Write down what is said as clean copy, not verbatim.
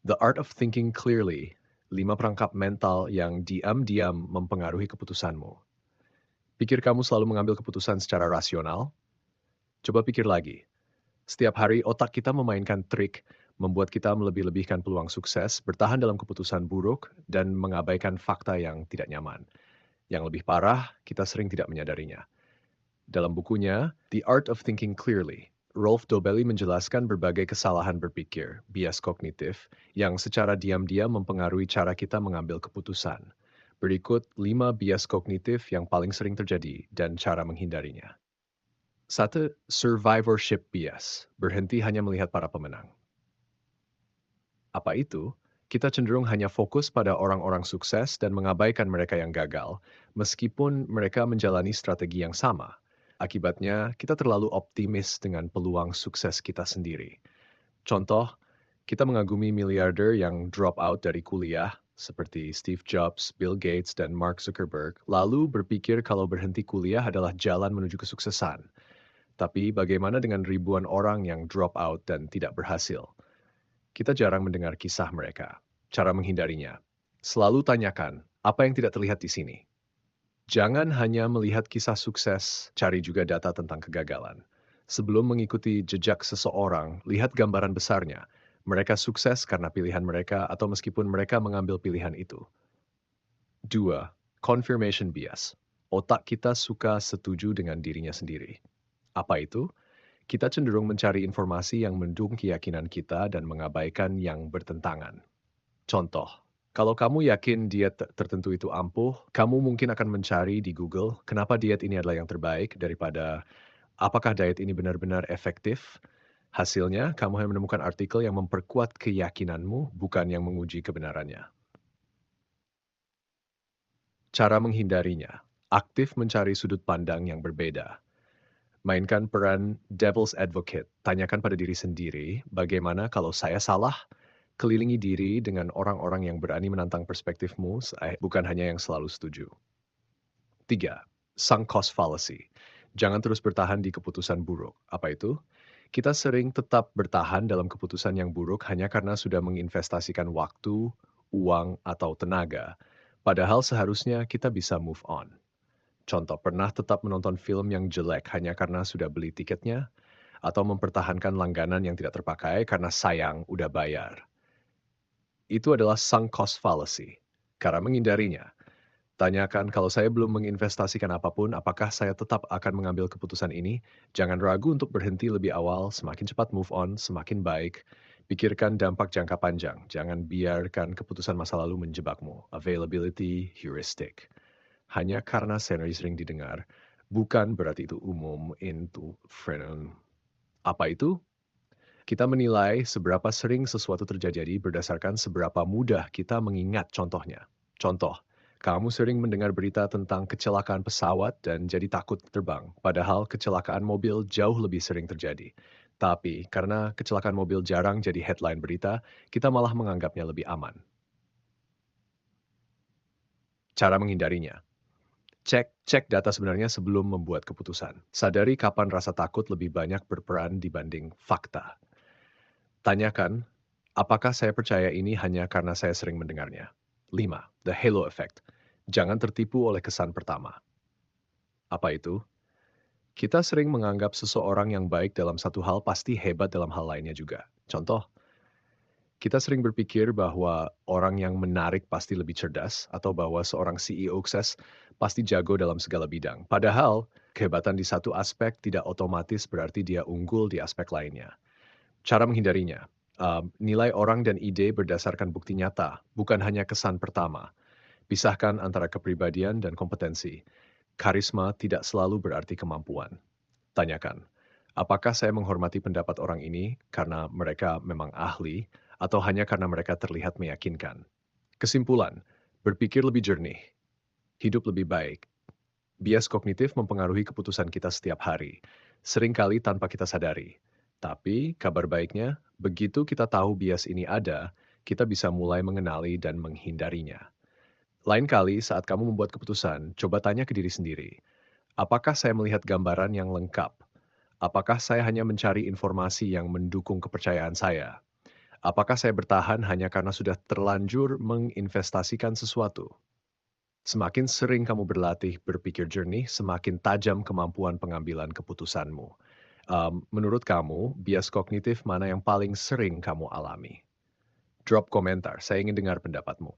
The Art of Thinking Clearly, 5 perangkap mental yang diam-diam mempengaruhi keputusanmu. Pikir kamu selalu mengambil keputusan secara rasional? Coba pikir lagi. Setiap hari otak kita memainkan trik, membuat kita melebih-lebihkan peluang sukses, bertahan dalam keputusan buruk, dan mengabaikan fakta yang tidak nyaman. Yang lebih parah, kita sering tidak menyadarinya. Dalam bukunya, The Art of Thinking Clearly, Rolf Dobelli menjelaskan berbagai kesalahan berpikir, bias kognitif, yang secara diam-diam mempengaruhi cara kita mengambil keputusan. Berikut 5 bias kognitif yang paling sering terjadi dan cara menghindarinya. 1. Survivorship bias, berhenti hanya melihat para pemenang. Apa itu? Kita cenderung hanya fokus pada orang-orang sukses dan mengabaikan mereka yang gagal, meskipun mereka menjalani strategi yang sama. Akibatnya, kita terlalu optimis dengan peluang sukses kita sendiri. Contoh, kita mengagumi miliarder yang drop out dari kuliah, seperti Steve Jobs, Bill Gates, dan Mark Zuckerberg, lalu berpikir kalau berhenti kuliah adalah jalan menuju kesuksesan. Tapi bagaimana dengan ribuan orang yang drop out dan tidak berhasil? Kita jarang mendengar kisah mereka. Cara menghindarinya, selalu tanyakan apa yang tidak terlihat di sini. Jangan hanya melihat kisah sukses, cari juga data tentang kegagalan. Sebelum mengikuti jejak seseorang, lihat gambaran besarnya. Mereka sukses karena pilihan mereka atau meskipun mereka mengambil pilihan itu. 2. Confirmation bias. Otak kita suka setuju dengan dirinya sendiri. Apa itu? Kita cenderung mencari informasi yang mendukung keyakinan kita dan mengabaikan yang bertentangan. Contoh, kalau kamu yakin diet tertentu itu ampuh, kamu mungkin akan mencari di Google kenapa diet ini adalah yang terbaik daripada apakah diet ini benar-benar efektif. Hasilnya, kamu hanya menemukan artikel yang memperkuat keyakinanmu, bukan yang menguji kebenarannya. Cara menghindarinya, aktif mencari sudut pandang yang berbeda. Mainkan peran devil's advocate. Tanyakan pada diri sendiri, bagaimana kalau saya salah? Kelilingi diri dengan orang-orang yang berani menantang perspektifmu, bukan hanya yang selalu setuju. 3. Sunk cost fallacy. Jangan terus bertahan di keputusan buruk. Apa itu? Kita sering tetap bertahan dalam keputusan yang buruk hanya karena sudah menginvestasikan waktu, uang, atau tenaga. Padahal seharusnya kita bisa move on. Contoh, pernah tetap menonton film yang jelek hanya karena sudah beli tiketnya, atau mempertahankan langganan yang tidak terpakai karena sayang udah bayar. Itu adalah sunk cost fallacy. Cara menghindarinya, tanyakan kalau saya belum menginvestasikan apapun, apakah saya tetap akan mengambil keputusan ini? Jangan ragu untuk berhenti lebih awal, semakin cepat move on, semakin baik. Pikirkan dampak jangka panjang, jangan biarkan keputusan masa lalu menjebakmu. Availability heuristic. Hanya karena sering didengar, bukan berarti itu umum into friend. Apa itu? Kita menilai seberapa sering sesuatu terjadi berdasarkan seberapa mudah kita mengingat contohnya. Contoh, kamu sering mendengar berita tentang kecelakaan pesawat dan jadi takut terbang, padahal kecelakaan mobil jauh lebih sering terjadi. Tapi karena kecelakaan mobil jarang jadi headline berita, kita malah menganggapnya lebih aman. Cara menghindarinya, cek data sebenarnya sebelum membuat keputusan. Sadari kapan rasa takut lebih banyak berperan dibanding fakta. Tanyakan, apakah saya percaya ini hanya karena saya sering mendengarnya? 5. The Halo Effect. Jangan tertipu oleh kesan pertama. Apa itu? Kita sering menganggap seseorang yang baik dalam satu hal pasti hebat dalam hal lainnya juga. Contoh, kita sering berpikir bahwa orang yang menarik pasti lebih cerdas atau bahwa seorang CEO sukses pasti jago dalam segala bidang. Padahal, kehebatan di satu aspek tidak otomatis berarti dia unggul di aspek lainnya. Cara menghindarinya, nilai orang dan ide berdasarkan bukti nyata, bukan hanya kesan pertama. Pisahkan antara kepribadian dan kompetensi. Karisma tidak selalu berarti kemampuan. Tanyakan, apakah saya menghormati pendapat orang ini karena mereka memang ahli atau hanya karena mereka terlihat meyakinkan? Kesimpulan, berpikir lebih jernih, hidup lebih baik. Bias kognitif mempengaruhi keputusan kita setiap hari, seringkali tanpa kita sadari. Tapi kabar baiknya, begitu kita tahu bias ini ada, kita bisa mulai mengenali dan menghindarinya. Lain kali saat kamu membuat keputusan, coba tanya ke diri sendiri, apakah saya melihat gambaran yang lengkap? Apakah saya hanya mencari informasi yang mendukung kepercayaan saya? Apakah saya bertahan hanya karena sudah terlanjur menginvestasikan sesuatu? Semakin sering kamu berlatih berpikir jernih, semakin tajam kemampuan pengambilan keputusanmu. Menurut kamu, bias kognitif mana yang paling sering kamu alami? Drop komentar, saya ingin dengar pendapatmu.